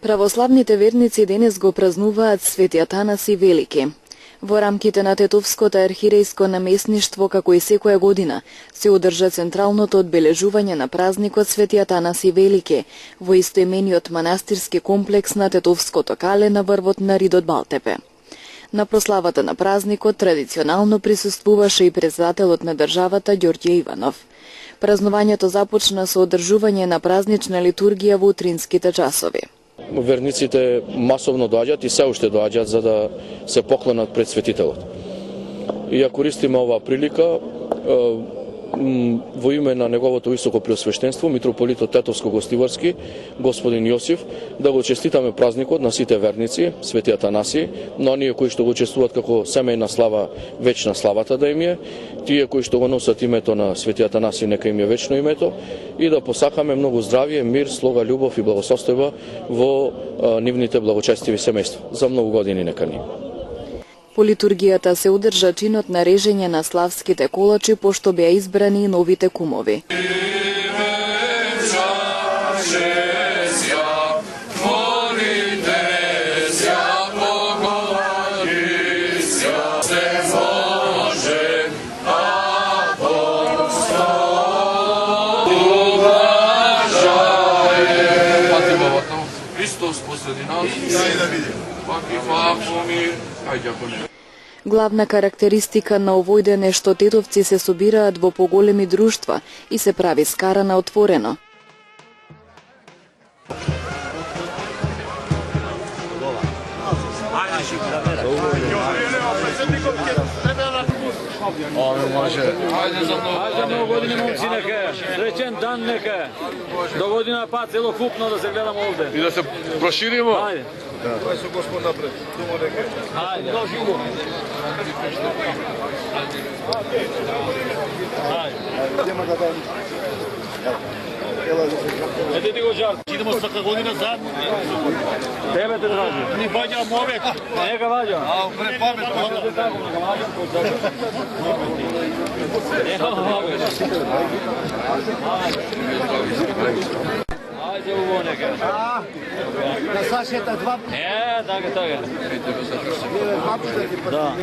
Православните верници денес го празнуваат Свети Атанаси Велики. Во рамките на Тетовското архиерејско наместништво, како и секоја година, се одржа централното одбележување на празникот Свети Атанаси Велики во истоимениот манастирски комплекс на Тетовското кале на врвот на Ридот Балтепе. На прославата на празникот традиционално присуствуваше и председателот на државата Ѓорѓе Иванов. Празнувањето започна со одржување на празнична литургија во утринските часови. Верниците масовно доаѓаат и се уште доаѓаат за да се поклонат пред светителот. И ја користиме оваа прилика во име на неговото високо преосвештенство митрополитот Тетовско-Гостиварски господин Јосиф да го честитаме празникот на сите верници Свети Атанаси, на оние кои што го чествуваат како семејна слава, вечна славата да им е, тие кои што го носат името на Свети Атанаси нека им е вечно името и да посакаме многу здравје, мир, слога, љубов и благосостојба во нивните благочестиви семејства за многу години нека ни. По литургијата се одржа чинот на режење на славските колачи, пошто беа избрани и новите кумови. Христос посреди нас, паки фапоми, Главна карактеристика на овој ден е што тетовци се собираат во поголеми друштва и се прави скара на отворено. Ајде за многу години, момци, нека. Среќен дан нека. До година па целокупно да се гледаме овде. И да се прошириме. Ајде. Ајде со Господ напред. Думо нека. Ајде. Доживо. Ајде. Ете ти го жар. Идемо свака година заедно. Тебе те дражи. Не ваѓа мовек. Нека ваѓа. А, пре памет. Нека ваѓа. Ајде уво нека. Да сашета два. Така. Да.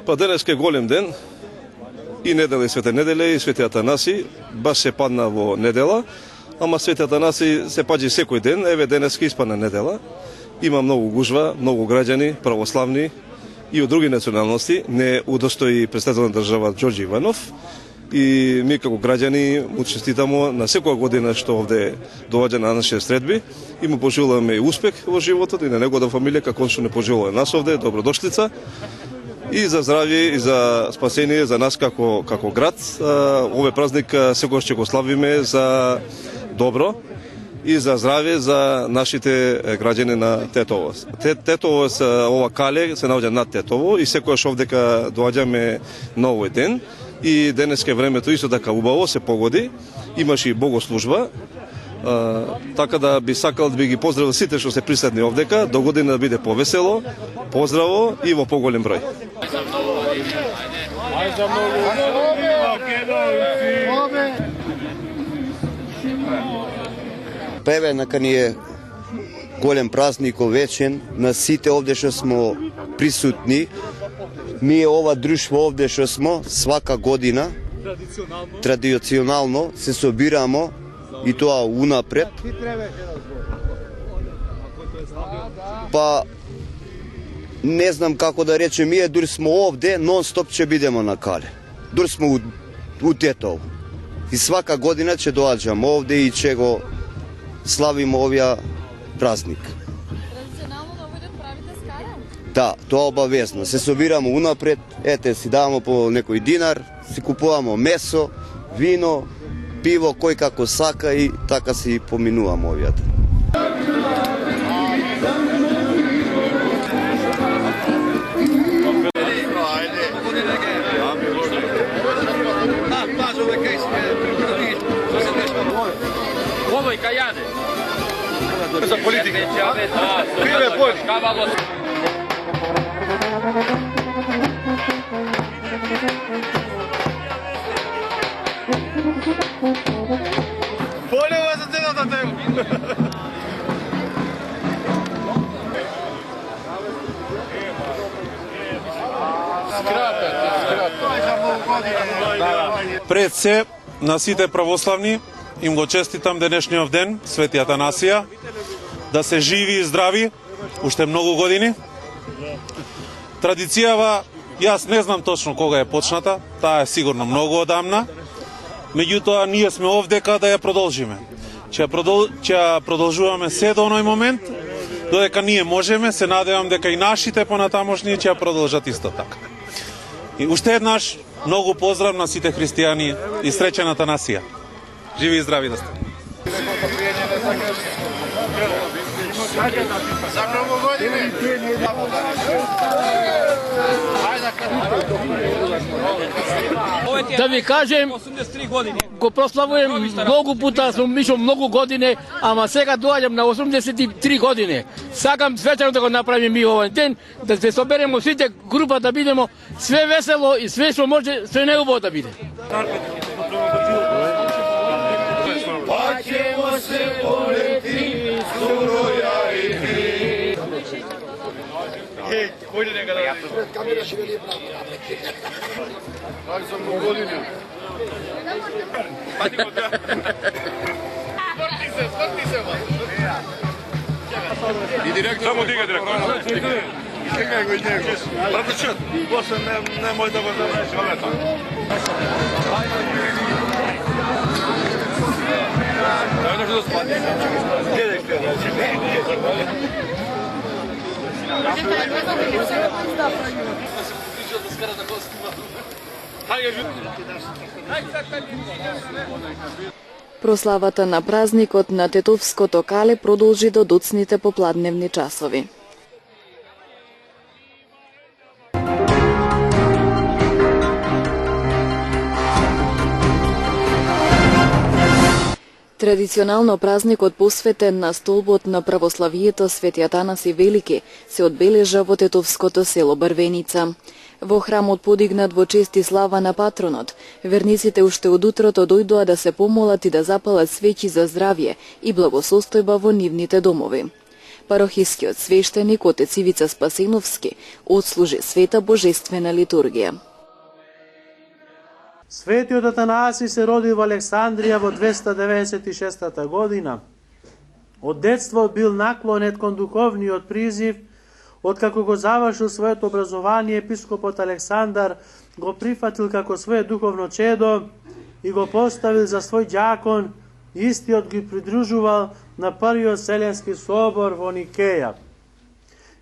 Па денеска е голем ден. И недела и Света неделя и Свети Атанаси баш се падна во недела, ама Свети Атанаси се паѓа секој ден, еве денеска испадна недела. Има многу гужва, многу граѓани, православни и од други националности, не удостои представител на држава Ѓорѓе Иванов. И ми како граѓани му честитамо на секоја година што овде доаѓа на нашите средби и му пожелуваме и успех во животот и на неговата фамилија, како што не пожелува нас овде, добродошлица. И за здравје, и за спасение за нас како град. Овој празник секогаш ќе го славиме за добро и за здравје за нашите граѓани на Тетово. Тетово, ова кале се наоѓа над Тетово и секогаш овдека доаѓаме на овој ден. И денеска времето исто така убаво се погоди. Имаше и богослужба. Така да би сакал да би ги поздравил сите што се присутни овдека, до година да биде повесело, поздраво и во поголем број. Певе нека ни е голем празник вечен на сите овде што смо присутни. Ние ова друштво овде што смо свака година традиционално се собирамо и тоа унапред. Па не знам како да речем, ние дури смо овде, нон-стоп ќе бидеме на кале. Дури смо у Тетово. И свака година ќе доаѓаме овде и ќе го славиме овој празник. Традиционално на овој ден правите скара? Да, тоа обавезно. Се собираме унапред, ете си даваме по некој динар, си купуваме месо, вино, пиво, кој како сака и така си поминуваме овој ден. Овој кај јаде. За политика. Пиве, пој. Полева за цената тема. Пред се, на сите православни, им го честитам денешниот ден, Свети Атанасија, да се живи и здрави, уште многу години. Традицијава, јас не знам точно кога е почната, таа е сигурно многу одамна, меѓутоа ние сме овдека да ја продолжиме. Ќе продолжуваме се до оној момент, додека ние можеме, се надевам дека и нашите понатамошни ќе ја продолжат исто така. И уште еднаш, многу поздрав на сите христијани и среќен Атанасија. Живи и здрави да сте. За многу години. Да ви кажем, го прославувам многу пута, сум мишо многу години, ама сега доаѓам на 83 години. Сакам свечано да го направиме ми овој ден, да се соберемо сите група, да бидеме све весело и све што може, све неубаво да биде. Па ćemo se voleti, struja i ti. Koji li neka da je? Kamera še veli bravo. Kaj sam po godini? Pati kod ja. Sporti se, man. I direktor. Samo diga direktor. Čekaj go i njegu. Brate čet, posle nemoj da vas zavneš valeta. Ajde što spati. Прославата на празникот на Тетовското кале продолжи до доцните попладневни часови. Традиционално празникот посветен на столбот на православието Свети Атанаси Велики се одбележа во тетовското село Брвеница. Во храмот подигнат во чест и слава на патронот, верниците уште од утрото дојдоа да се помолат и да запалат свеќи за здравје и благосостојба во нивните домови. Парохискиот свештеник отец Ивица Спасеновски отслужи света божествена литургија. Светиот Атанаси се роди во Александрија во 296 година. Од детство бил наклонет кон духовниот призив. Откако го завршил своето образование, епископот Александар го прифатил како свое духовно чедо и го поставил за свој ѓакон, истиот ги придружувал на првиот Вселенски собор во Никеја,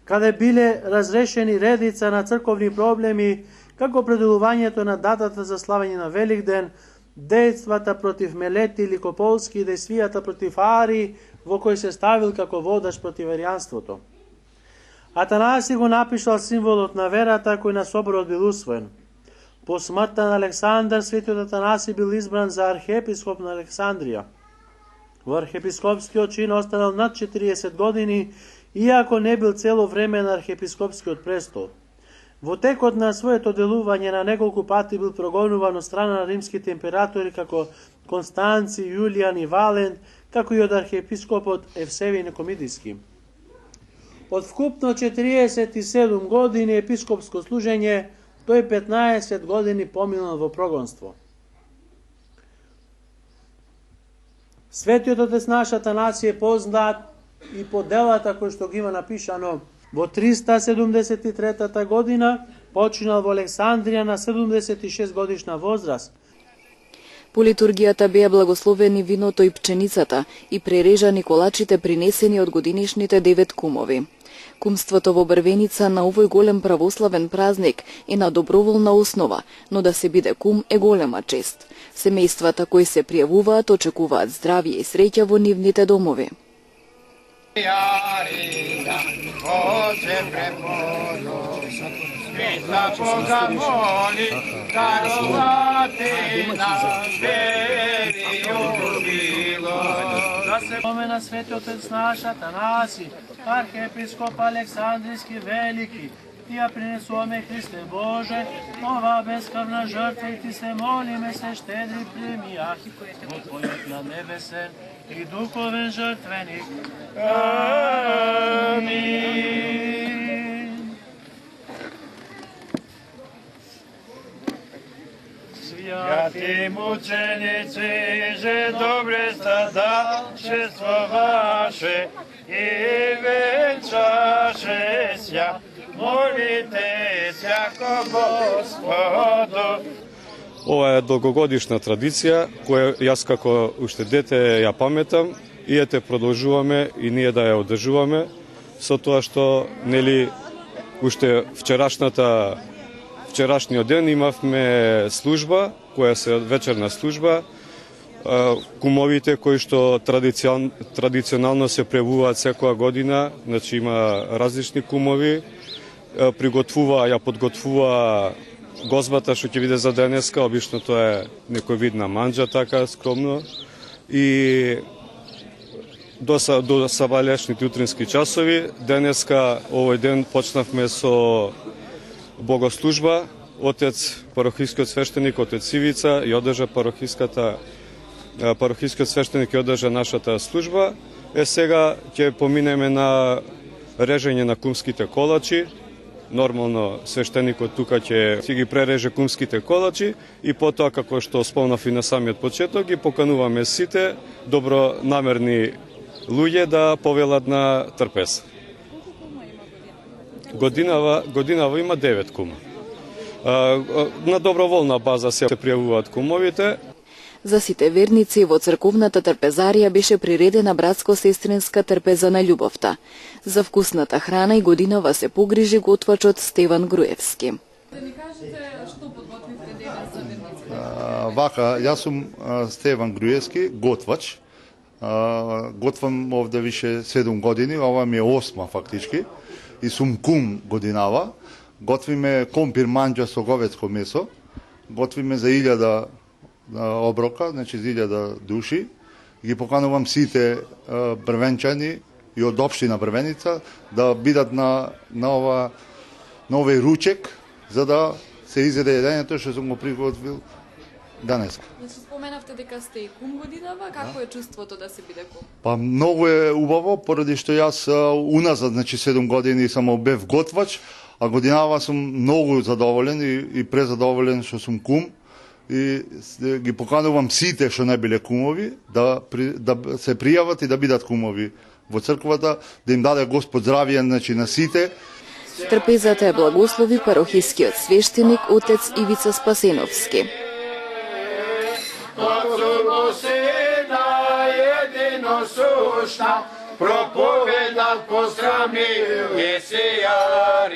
каде биле разрешени редица на црковни проблеми, како определувањето на датата за славење на Великден, дејствата против Мелети или Кополски и дејствијата против Ари, во кој се ставил како водач против верјанството. Атанаси го напишал символот на верата кој на соборот бил усвоен. По смртта на Александар, светиот Атанаси бил избран за архиепископ на Александрија. Во архиепископскиот чин останал над 40 години, иако не бил цело време на архиепископскиот престол. Во текот на своето делување на неколку пати бил прогонуван од страна на римските императори како Констанци, Јулијан и Валент, како и од архиепископот Евсевиј Некомидиски. Од вкупно 47 години епископско служење, тој 15 години поминал во прогонство. Светиот отец наш Атанасиј е познат и по делата кои што ги има напишано. Во 373 година починал во Александрија на 76 годишна возраст. По литургијата беа благословени виното и пченицата и прережани колачите принесени од годинишните 9 кумови. Кумството во Брвеница на овој голем православен празник е на доброволна основа, но да се биде кум е голема чест. Семејствата кои се пријавуваат очекуваат здравје и среќа во нивните домови. Да се помена светиот отец наш Атанаси, архиепископ Александрийски Велики, ти ја принесуваме Христе Боже, ова бескрвна жртва и ти се молиме се щедри премија во Твојот на небесен и духовен жртвеник. Амин. Святи мученици, же добре стада, чество ваше и венчаше ся, молите сяко Господу. Ова е долгогодишна традиција која јас како уште дете ја паметам и ете продолжуваме и ние да ја одржуваме со тоа што нели уште вчерашниот ден имавме служба која се вечерна служба, кумовите кои што традиционално се превуваат секоја година, значи има различни кумови, ја подготвува гозбата што ќе биде за денеска, обично тоа е некој вид на манџа, така скромно. И до сабалешните утрински часови, денеска овој ден почнавме со богослужба. Отец, парохискиот свештеник, отец Ивица, и одржа парохискиот свештеник и одржа нашата служба. Сега ќе поминеме на режење на кумските колачи. Нормално свештеникот тука ќе ги пререже кумските колачи и потоа, како што спомнав и на самиот почеток, ги покануваме сите добронамерни луѓе да повелат на трпез. Годинава има 9 кума. На доброволна база се пријавуваат кумовите. За сите верници во црковната трпезарија беше приредена братско-сестринска трпеза на љубовта. За вкусната храна и годинава се погрижи готвачот Стеван Груевски. Да ни кажете што подготвивте денес за верниците? Вака, јас сум Стеван Груевски, готвач. Готвам овде више 7 години, ова ми е 8 фактички. И сум кум годинава. Готвиме компир манџа со говецко месо. Готвиме за 1000 оброка, значи за 1000 души. Ги поканувам сите брвенчани и од општина Брвеница да бидат на овој ручек, за да се изеде едењето што сум го приготвил денес. Значи споменавте дека сте и кум годинава, какво е чувството да се биде кум? Па многу е убаво, поради што јас уназад, значи 7 години само бев готвач, а годинава сум многу задоволен и презадоволен што сум кум. И ги поканувам сите што не биле кумови да се пријават и да бидат кумови во црквата, да им даде Господ здравје, значи на сите. Трпезата е благослови парохискиот свештеник отец Ивица Спасеновски. Проповедал посрамил Есејарија,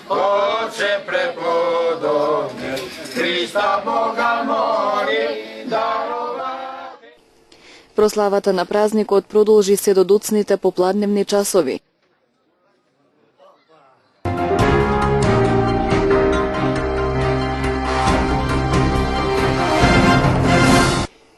Отче преподобне, Христа Бога моли, дарувате. Прославата на празникот продолжи се до доцните попладневни часови.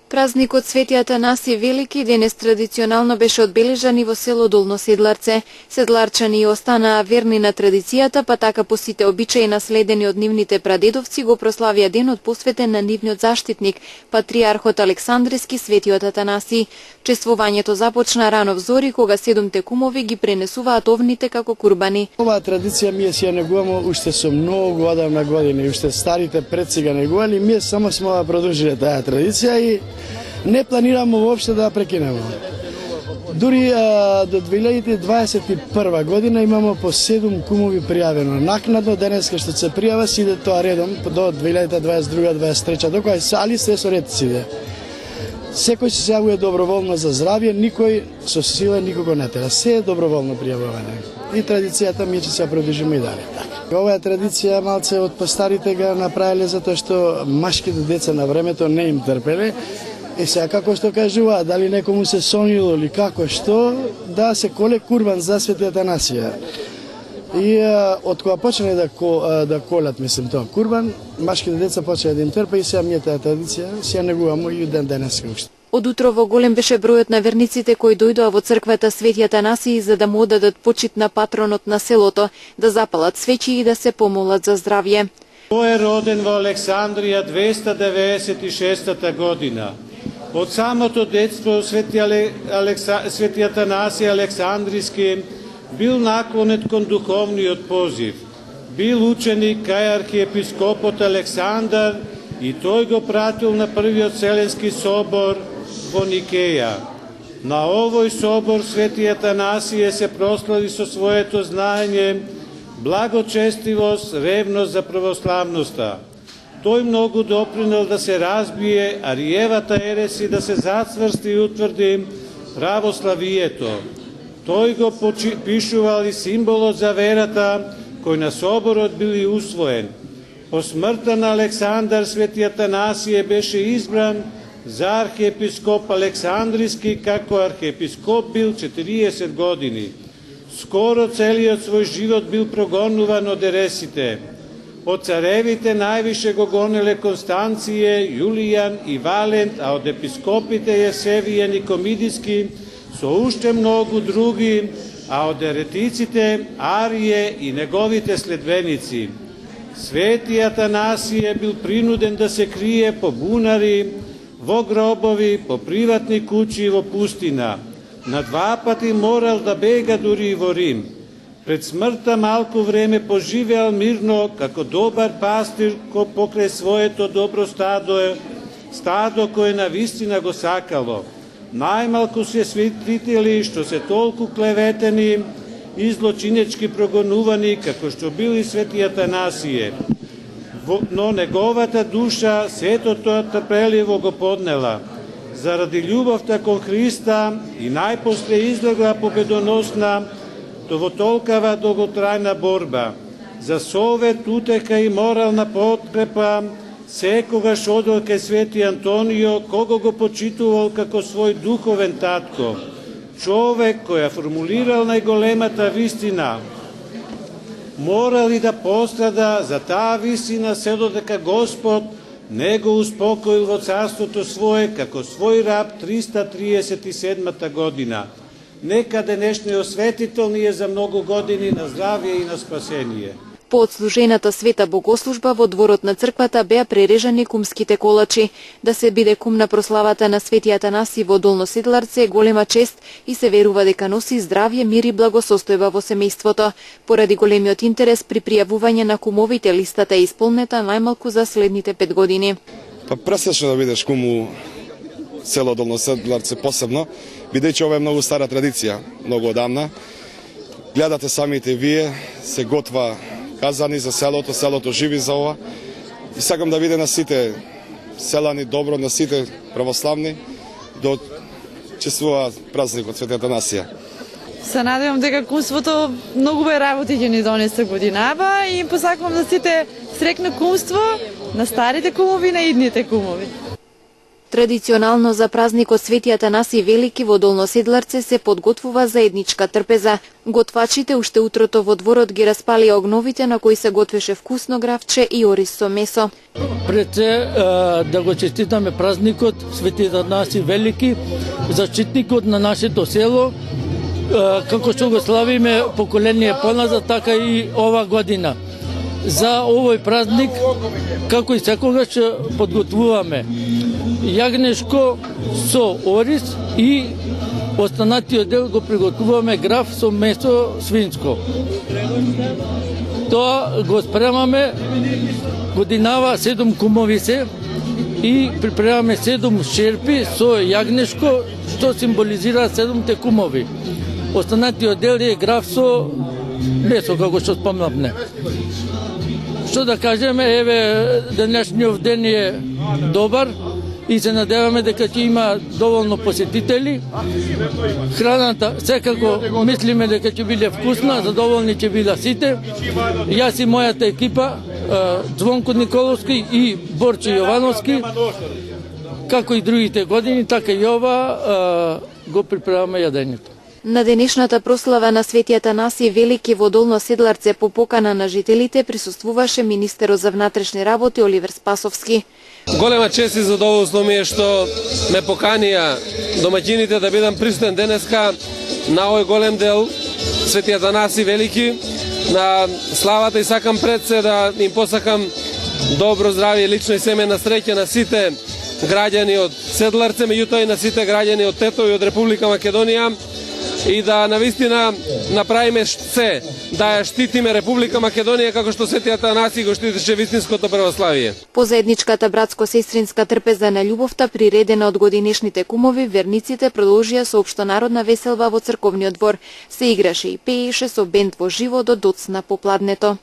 Празникот Свети Атанаси Велики денес традиционално беше одбележан и во село Долно Седларце. Седларчани останаа верни на традицијата, па така по сите обичаи наследени од нивните прадедовци го прославија денот посветен на нивниот заштитник, патриархот Александриски Светиот Атанаси. Чествувањето започна рано взори, кога 7 кумови ги пренесуваат овните како курбани. Оваа традиција ние си ја негуваме уште со многу одамна години, уште старите предци га негували, ние само сме да продолжиле таа традиција и не планираме воопште да ја прекинеме. Дури до 2021 година имаме по 7 кумови пријавено. Накнадно денеска што се пријава си иде тоа редом до 2022-2023, докога али се со ред си иде. Секој се јавува доброволно за здравје, никој со сила никого не тера. Се е доброволно пријавување. И традицијата ми е че се продолжиме и дале. Оваа традиција малце од постарите га направиле затоа што машките деца на времето не им трпеле. И сега како што кажува, дали некому се сонило или како што, да се коле курбан за Свети Атанасија. И од кога почнале да колат, мислам, тоа курбан, машките деца почнале да им трпа и сега ми е таа традиција, си ја негуваме и ден денеска уште. Од утро во голем беше бројот на верниците кои дојдоа во црквата Свети Атанасија за да му одадат почит на патронот на селото, да запалат свечи и да се помолат за здравје. Тој е роден во Александрија 296 година. Од самото детство Свети Атанасија Александриски бил наклонет кон духовниот позив. Бил ученик кај архиепископот Александар и тој го пратил на првиот Вселенски собор во Никеја. На овој собор Свети Атанасије се прослави со своето знаење, благочестивост, ревност за православноста. Тој многу допринел да се разбие ариевата ереси, да се зацврсти и утврди православието. Тој го пишувал и символот за верата, кој на соборот бил и усвоен. По смртта на Александар, Свети Атанасије беше избран за архиепископ Александриски, како архиепископ бил 40 години. Скоро целиот свој живот бил прогонуван од ересите. Од царевите највише го гонеле Констанције, Јулијан и Валент, а од епископите Јесевијан и Комидиски со уште многу други, а од еретиците Арije и неговите следбеници. Свети Атанасије бил принуден да се крие по бунари, во гробови, по приватни куќи во пустина. На 2 пати морал да бега дури и во Рим. Пред смртта малку време поживеал мирно како добар пастир покрај своето добро стадо кое навистина го сакало. Најмалку се светители што се толку клеветени и злочинечки прогонувани како што бил и Свети Атанасије. Но неговата душа сето тоа трпеливо го поднела. Заради љубовта кон Христа и најпосле излегла победоносна во толкава долготрајна борба. За совет, утеха и морална подкрепа секогаш одел кај Свети Антонио, кого го почитувал како свој духовен татко. Човек кој ја формулирал најголемата вистина. Морал и да пострада за таа вистина се додека Господ не го успокоил во царството свое како свој раб 337 година. Нека денешниот светител ни е за многу години на здравје и на спасение. По отслужената света богослужба во дворот на црквата беа прережани кумските колачи. Да се биде кум на прославата на Свети Атанаси во Долно Седларце е голема чест и се верува дека носи здравје, мир и благосостојба во семејството. Поради големиот интерес при пријавување на кумовите, листата е исполнета најмалку за следните 5 години. Пресечно да бидеш кум у село Долно Седларце посебно, бидејќи ова е многу стара традиција, многу одамна. Гледате самите вие, се готва казани за селото живи за ова. И сакам да виде на сите селани добро, на сите православни, да чествуваат празникот Свети Атанасија. Се надевам дека кумството многу бе работи ќе ни донесе годинава и посакувам да сите срекно кумство на старите кумови и на идните кумови. Традиционално за празникот Свети Атанаси Велики во Долно Седларце се подготвува заедничка трпеза. Готвачите уште утрото во дворот ги распалија огновите на кои се готвеше вкусно гравче и ориз со месо. Пред се да го честитаме празникот Свети Атанаси Велики, заштитникот на нашето село, како што го славиме поколение поназад, така и ова година. За овој празник, како и секогаш, подготвуваме јагнешко со ориз и останатиот дел го приготвуваме граф со месо свинско. Тоа го спремаме годинава 7 кумови се и припремаме 7 шерпи со јагнешко што символизира 7 кумови. Останатиот дел е граф со месо, како што спомнавме. Што да кажеме, еве денешниот ден е добар и се надеваме дека ќе има доволно посетители. Храната секако мислиме дека ќе биде вкусна, задоволни ќе бидат сите. Јас и мојата екипа, Звонко Николовски и Борче Јовановски, како и другите години, така и ова го припремаме јадењето. На денешната прослава на Свети Атанаси Велики во Долно Седларце по покана на жителите присуствуваше министерот за внатрешни работи Оливер Спасовски. Голема чест и задоволство ми е што ме поканија домаќините да бидам присутен денеска на овој голем дел Свети Атанаси Велики. На славата и сакам пред се да им посакам добро здравје, лична и семејна среќа на сите граѓани од Седларце, меѓутоа и на сите граѓани од Тетово и од Република Македонија. и да навистина направиме се да ја штитиме Република Македонија како што Светиот Атанаси го штитеше вистинското православие. По заедничката братско-сестринска трпеза на љубовта приредена од годинешните кумови, верниците продолжија со општонародна веселба во црковниот двор. Се играше и пееше со бенд во живо до доцна попладнето.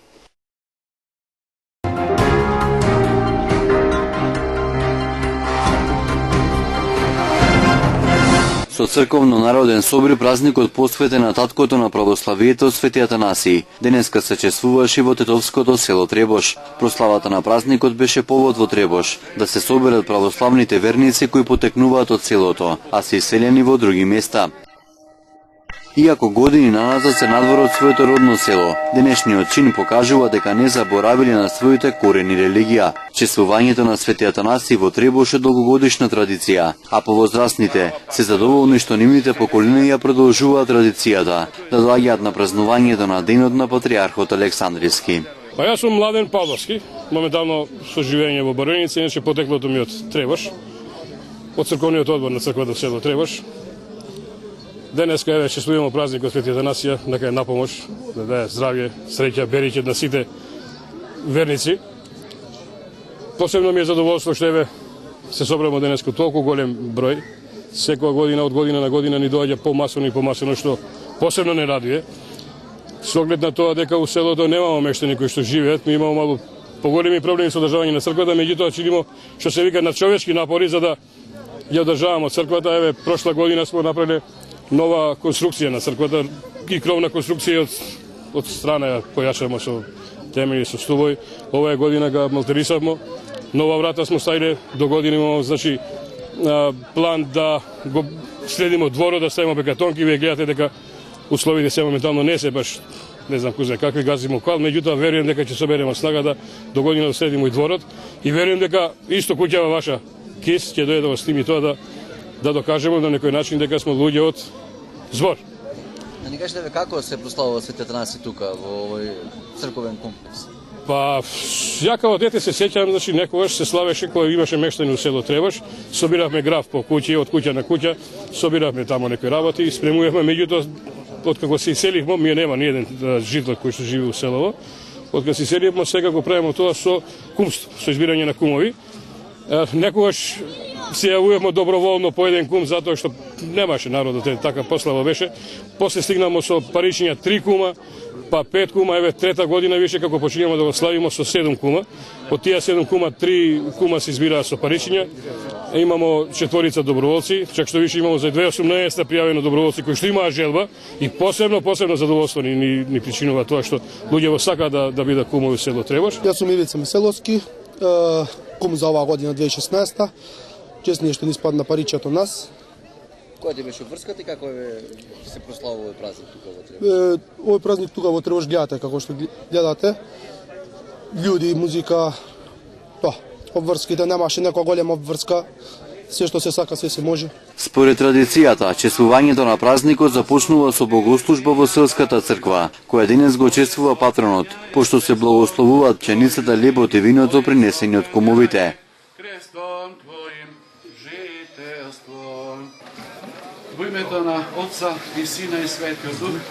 Со црковно народен собир празникот посветен на таткото на православието Свети Атанаси. Денеска се чествуваше во тетовското село Требош. Прославата на празникот беше повод во Требош да се соберат православните верници кои потекнуваат од селото, а се иселени во други места. Иако години наназад се надвор од своето родно село, денешниот чин покажува дека не заборавиле на своите корени религија. Чествувањето на Свети Атанаси во Требош е долгогодишна традиција, а повозрастните се задоволни што нивните поколини ја продолжуваат традицијата да доаѓаат на празнувањето на денот на патриархот Александриски. Па јас сум Младен Павловски, моментално со живење во Баројница, иначе потеклото ми од Требош, од црковниот одбор на црквата село Требош. Денеска еве чествуваме празникот Свети Атанасија, нека е напомош, да даде здравје, среќа, бериќа на сите верници. Посебно ми е задоволство што еве се собраме денеска толку голем број. Секоја година од година на година ни доаѓа помасено што посебно не радuje. Со оглед на тоа дека у селото немамо мештани кои што живеат, ми имамо малку поголеми проблеми со одржавање на црквата, меѓутоа чинимо што се вика надчовечки напори за да ја одржаваме црквата. Еве прошла година сме направиле нова конструкција на црквата и кровна конструкција од страна ја појачаме со темели со стубови. Оваа година га малтерисавме. Нова врата сме ставиле, до година имаме значи план да го следиме дворот, да ставиме бекатонки. Вие гледате дека условите се моментално не се баш не знам кој знае какви газимо квал, меѓутоа верувам дека ќе собереме снага да до година да следиме и дворот и верувам дека исто куќава ваша Кис ќе дојде да го сними тоа да докажеме на некој начин дека сме луѓе од збор. Да ни кажете како се прославува Свети Атанаси тука во овој црковен комплекс? Па, ја како дете се сеќавам, значи некогаш се славеше кога имаше мештани у село Требош, собиравме граф по куќи, од куќа на куќа, собиравме таму некои работи и спремувавме, меѓутоа откако се иселивме, ние нема ни еден жителот кој што живее у селово. Откако се иселивме, сега го правиме тоа со кумство, со избирање на кумови. Некогаш се јавувавме доброволно по еден кум затоа што немаше народот, така послава беше. После стигнаме со паричња 3 кума, па 5 кума, еве трета година више како почињаме да го славиме со 7 кума. Од тие 7 кума 3 кума се избираа со паричња. Имамо 4 доброволци, чак што више имамо за 2018 пријавено доброволци кои што имаа желба и посебно задоволство ни причинува тоа што луѓе сакаат да бидат кумови во село Требош. Јас сум Ивица Меселовски, кум за оваа година 2016. Чест ние што ни спадна паричјата од нас. Која ти беше врската и како се прославува овој празник тука во Требош? Овој празник тука во Требош гледате како што гледате. Луѓе, музика, па, обврските немаше некоја голема обврска. Се што се сака, се може. Според традицијата, чествувањето на празникот започнува со богослужба во селската црква, која денес го чествува патронот, пошто се благословуваат пченицата, лебот и виното принесени од кумовите. Крестом Твоим жителство. Во името на Отца и Сина и Светиот Дух,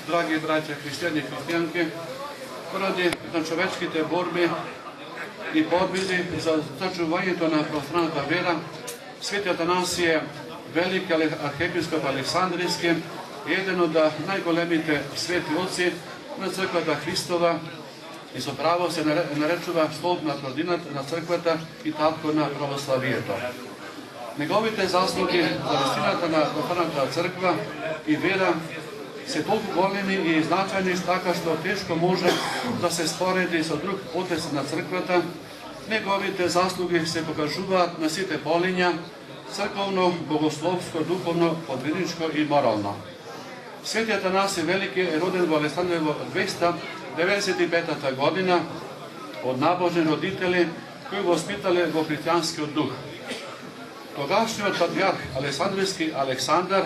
драги браќа христијани и христијанки, поради човечките борби и подвизи за зачувањето на православната вера, Свети Атанасиј, велики архиепископ Александриски, еден од најголемите свети оци на црквата Христова и со право се наречува столб на родината на црквата и татко на православието. Неговите заслуги за вистината на православната црква и вера се толку големи и значајни така што тешко може да се спореди со друг отец на црквата. Неговите заслуги се покажуваат на сите полиња, црковно, богословско, духовно, подвижничко и морално. Свети Атанаси Велики е роден во Александрово 295 година од набожни родители кои го воспитале во христијанскиот дух. Тогашниот патриарх Александриски Александар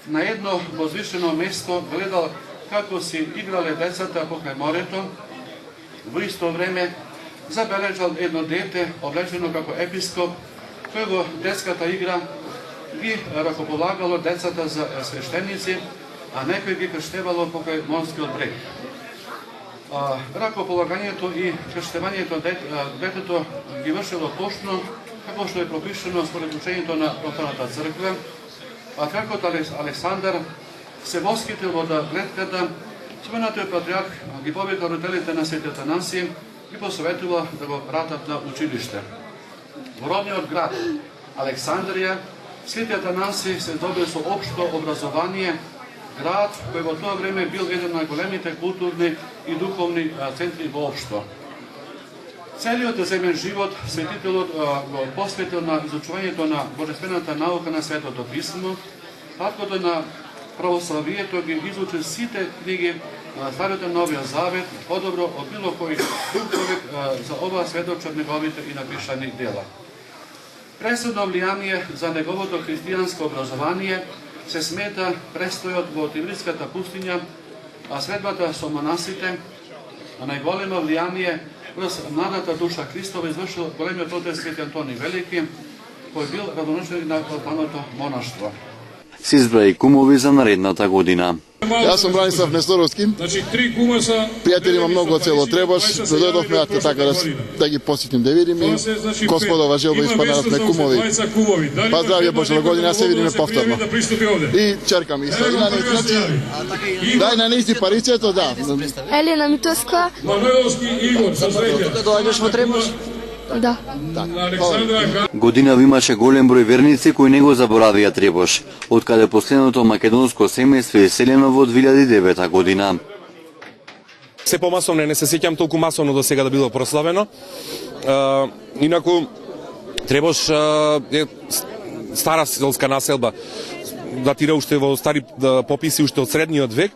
на едно возвишено место гледал како си играле децата покрај морето. Во исто време забележал едно дете облечено како епископ, кој во детската игра ги ракополагало децата за свештеници, а некој ги крштевало покрај морскиот брег. Ракополагањето и крштевањето детето ги вршило точно како што е пропишано според учењето на православната црква, а кркот Александар се воскитил во гледката, споменатиот патриарх ги повика родителите на Свети Атанаси, ги посоветува да го пратат на училиште. Во родниот град Александрија, Свети Атанаси се добил со општо образование, град кој во тоа време бил еден на големите културни и духовни центри воопшто. Целиот земен живот светителот го посветил на изучувањето на божествената наука на Светото Писмо, таткото на православието ги изучи сите книги на Стариот и Новиот Завет, подобро од било кој друг човек за ова сведочат неговите и напишани дела. Пресудно влијание за неговото христијанско образование се смета престојот во Тивриската пустиња, а средбата со монасите, а најголемо влијание врз младата душа Христова извршил големиот отец Свети Антони Велики, кој бил родоношеник на православното монаштво. Се избра и кумови за наредната година. Јас сум Бранислав Несторовски. Значи, 3 кума са... Пријатели има многу од село Требош. Дојдовме така да ги посетим, да видим и Господова желба испаднавме кумови. Па здравје Божја година, се видиме повторно. И черкам исто. Дај на нисти парицето, да. Елена Митоска. Мануеловски Игор, со среќа. Тука доаѓаш во Требош? Да. Годинава имаше голем број верници кои не го заборавија Требош, откаде последното македонско семејство е селено во 2009 година. Се помасовно не се сеќам толку масовно до сега да било прославено. Инаку Требош е стара селска населба, датира уште во стари пописи уште од средниот век.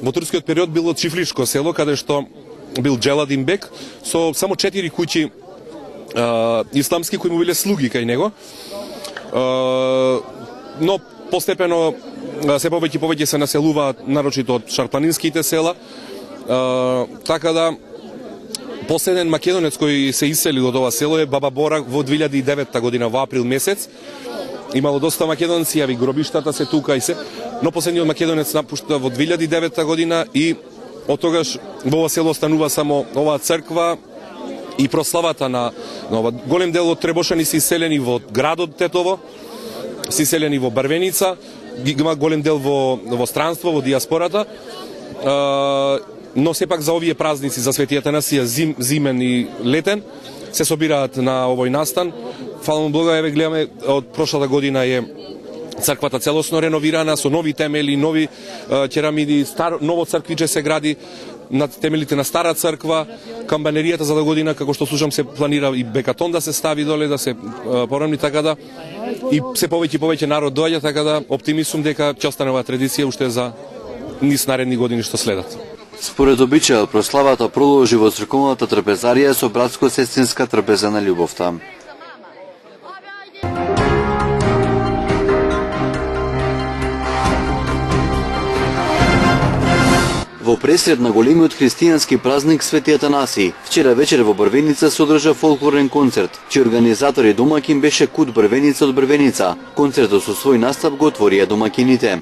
Во турскиот период било Чифлишко село, каде што бил Джеладин бек, со само 4 куќи исламски кои му биле слуги кај него. Но постепено се повеќе се населуваат нарочито од шарпланинските села. Така да последен македонец кој се исели од ова село е Баба Бора во 2009 година во април месец. Имало доста македонци, јави гробиштата се тука и се, но последниот македонец напушта во 2009 година и од тогаш во ова село останува само оваа црква и прославата на ова. Голем дел од требошани се иселени во градот Тетово, се иселени во Брвеница, има голем дел во странство, во диаспората, но сепак за овие празници за Свети Атанасија зимен и летен се собираат на овој настан. Фала Бога, еве гледаме од прошлата година е црквата целосно реновирана со нови темели, нови керамиди, ново црквиче се гради на темелите на стара црква, камбанеријата за година, како што слушам, се планира и бекатон да се стави доле, да се порамни, така да и се повеќе народ доаѓа, така да оптимист сум дека ќе остане оваа традиција уште за низ наредни години што следат. Според обичајот, прославата продолжи во црковната трпезарија со братско-сестринска трпеза на љубовта. Во пресред на големиот христијански празник Свети Атанаси, вчера вечер во Брвеница се одржа фолклорен концерт, чиј организатор и домакин беше Кут Брвеница од Брвеница. Концертот со свој настап го отворија домакините.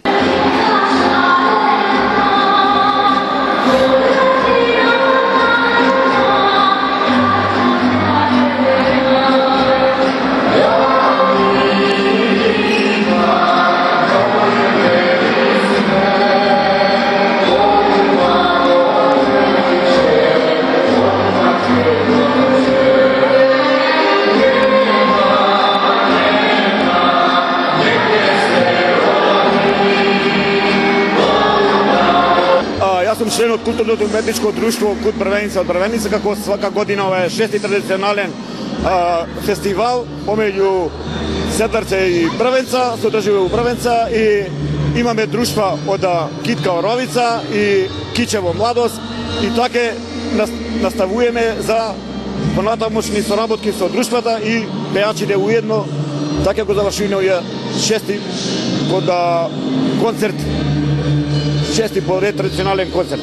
Член од културното уметничко друштво Кут Брвеница од Брвеница, како свака година ова е 6-ти традиционален фестивал помеѓу Седларце и Брвенца, се одржува во Брвенца и имаме друштва од Китка Оровица и Кичево Младост и така наставуваме за понатамошни соработки со друштвата и пеачите уедно, така го завршуваме овие 6-ти код концерт, 6-ти поред традиционален концерт.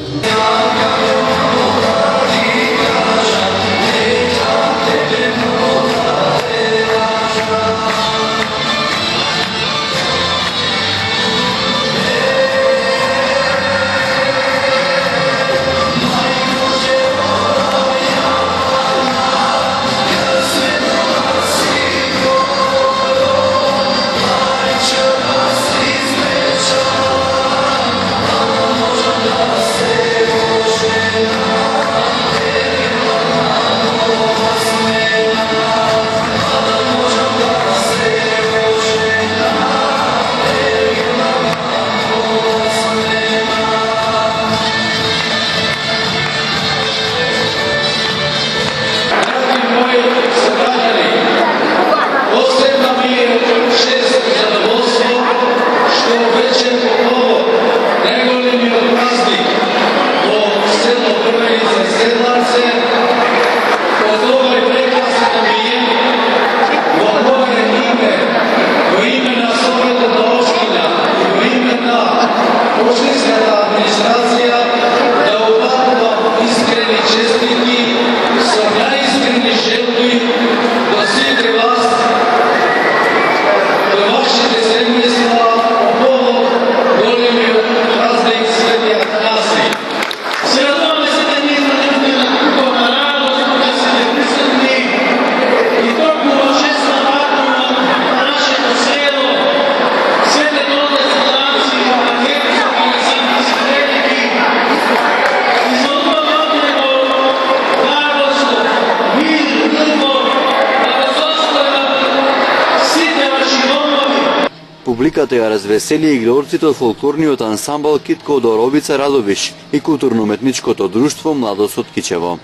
Публиката ја развесели играорците од фолклорниот ансамбл Китко од Оробица Радовиш и културно-уметничкото друштво Младост од Кичево.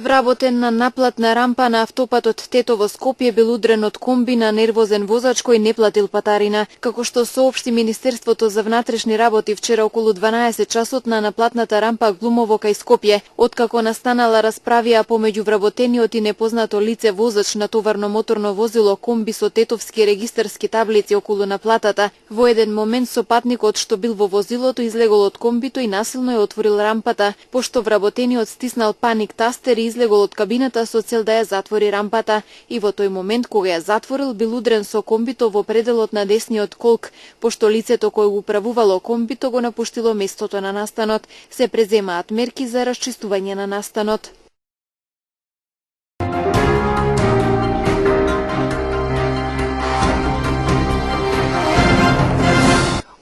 Вработен на наплатна рампа на автопатот Тетово-Скопје бил удрен од комби на нервозен возач кој не платил патарина. Како што соопшти Министерството за внатрешни работи вчера околу 12 часот на наплатната рампа Глумово кај Скопје, откако настанала расправија помеѓу вработениот и непознато лице возач на товарно моторно возило комби со тетовски регистарски таблици околу наплатата, во еден момент сопатникот што бил во возилото излегол од комбито и насилно ја отворил рампата, пошто вработениот стиснал паник тастер и излегол од кабината со цел да ја затвори рампата и во тој момент кога ја затворил бил удрен со комбито во пределот на десниот колк, пошто лицето кој го управувало комбито го напуштило местото на настанот. Се преземаат мерки за расчистување на настанот.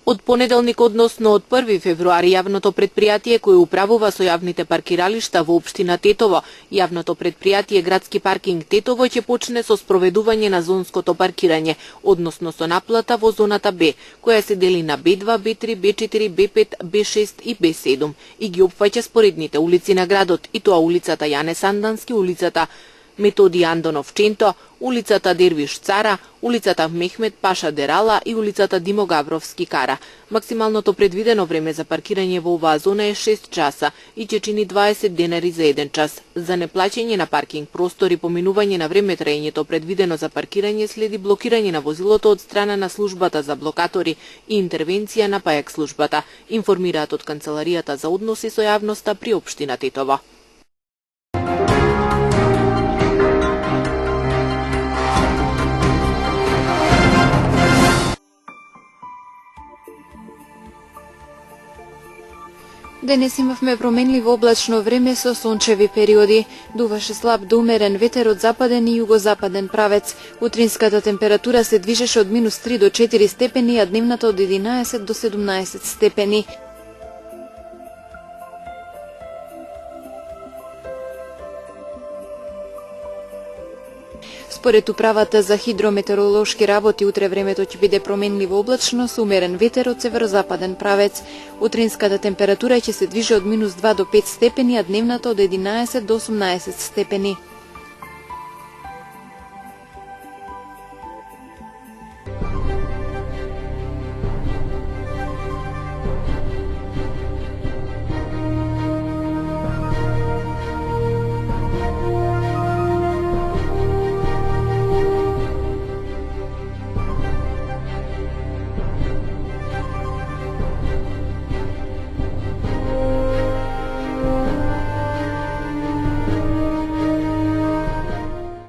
Од понеделник, односно од 1 февруари, јавното предпријатие кој управува со јавните паркиралишта во општина Тетово, јавното предпријатие Градски паркинг Тетово ќе почне со спроведување на зонското паркирање, односно со наплата во зоната Б, која се дели на Б2, Б3, Б4, Б5, Б6 и Б7 и ги опфаќа споредните улици на градот, и тоа улицата Јане Сандански, улицата Методи Андонов Ченто, улицата Дервиш Цара, улицата Мехмет Паша Дерала и улицата Димо Гавровски Кара. Максималното предвидено време за паркирање во оваа зона е 6 часа и ќе чини 20 денари за 1 час. За неплаќање на паркинг простори, поминување на време траењето предвидено за паркирање, следи блокирање на возилото од страна на службата за блокатори и интервенција на ПАЕК службата, информираат од Канцеларијата за односи со јавноста при општина Тетово. Денес имавме променливо облачно време со сончеви периоди. Дуваше слаб до умерен ветер од западен и југозападен правец. Утринската температура се движеше од -3 до 4 степени, а дневната од 11 до 17 степени. Според управата за хидрометеоролошки работи, утре времето ќе биде променливо облачно со умерен ветер од северозападен правец. Утринската температура ќе се движи од -2 до 5 степени, а дневната од 11 до 18 степени.